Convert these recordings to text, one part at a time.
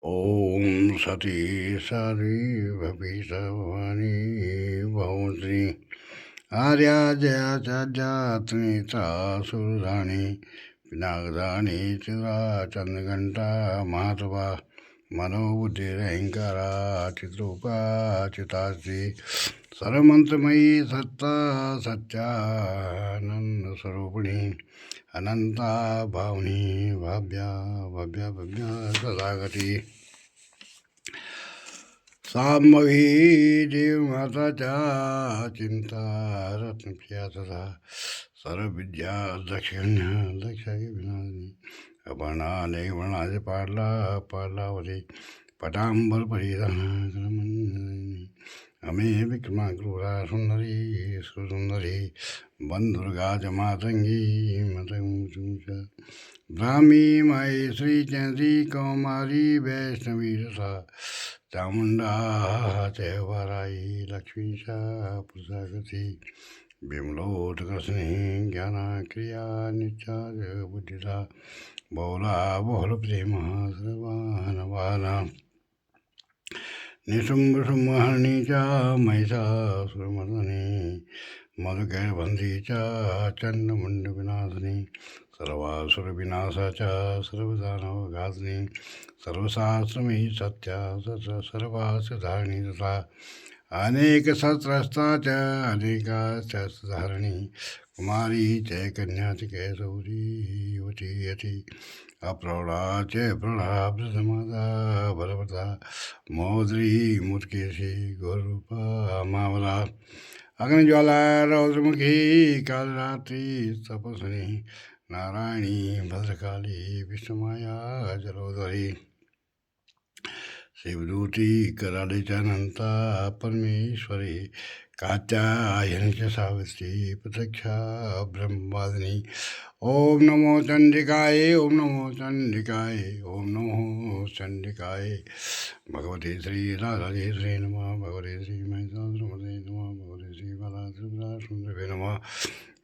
ओम सती सारी भवि सवानी भवत्री आर्या जया चात्मिता सुरधानी पिनाकदानी चिरा चंद्रघंटा महात्वा मनोबुद्धिरहंकारा चित्रूपा चितास्ति सर्वमंत्रमयी सत्ता सत्यानंद स्वरूपिणी अनंता भावनी भाव्या भव्या भव्या सदागती साम्भवी देवमाताच्या चिंता रत्नप्रिया तथा सर्वविद्या दक्षिण्य दक्षाई विनाशिनी अपर्णा निर्वणाचे पाडलावती पटांबर परिधान अमे विक्रमा क्रूरा सुंदरी सुसुंदरी बंधुर्गा च मातंगी मतंग ब्राह्मी माई श्रीचंद्री कौमारी वैष्णवी रसा चामुंडा चैवाराई लक्ष्मीशा पुरुषागती विमलोटकृष्णी ज्ञाना क्रिया निचार बुद्धिदा बहुला बहुल प्रेम सर्वानवाना निशुंभशुंभहरणीच्या महिषासुरमर्दनी मधुकैर्बंधीच्या चंडमुंडविनाशिनी सर्वासुरविनाशाच्या सर्वदानवघातिनी सर्वशास्त्रमयी सत्या सर्वासधारिणी तथा अनेक सहस्रस्ताच्या अनेकाच्या धारणी कुमारी चैकन्याची कैसौरी युवती यती अप्रौढा च प्रौढा प्रथमादा बलवता मौद्री मुर्केशी गौरूपा मावला अग्निज्वाला रौद्रमुखी कालरात्री तपस्विनी नारायणी भद्रकाली विष्णुमाया जलोदरी शिवदूती करालीच्यानंता परमेश्वरी कात्यायनीच्या सावित्री प्रत्यक्षा ब्रह्मवादिनी ओम नमो चंडिकाय ओम नमो चंडिकाय ओम नमो चंडिकाय भगवती श्री राधाजी श्री नमः भगवती श्री महिषासुरमर्दिनी नमः भगवती श्री बाला त्रिपुरा सुंदरी नमः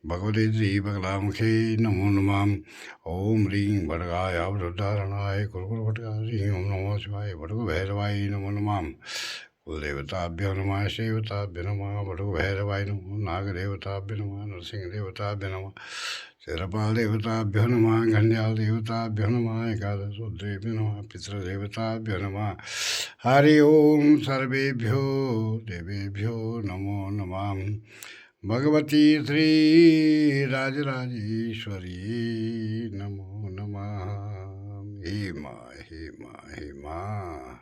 भगवती श्री बगलामुखे नमो नमः ओम ह्रीं भटगाय वृद्धारणाय कुरकुरभटकाय ओम नमो शिवाय भटुभैरवाय नमो नमः कुलदेवताभ्यो नमः श्रीदेवताभ्यो नमः भटुभैरवाय नमो नागदेवताभ्यो नमः नरसिंहदेवताभ्यो नमः क्षीरपालदेवताभ्यो नमः घंड्यालदेवताभ्यो नमः एकादशोद्रेभ्यो नमः पितृदेवताभ्यो नमः हरि ओम सर्वेभ्यो देवेभ्यो नमो नमः भगवती श्री राजराजेश्वरी नमो नमः हे माँ हे माँ हे माँ।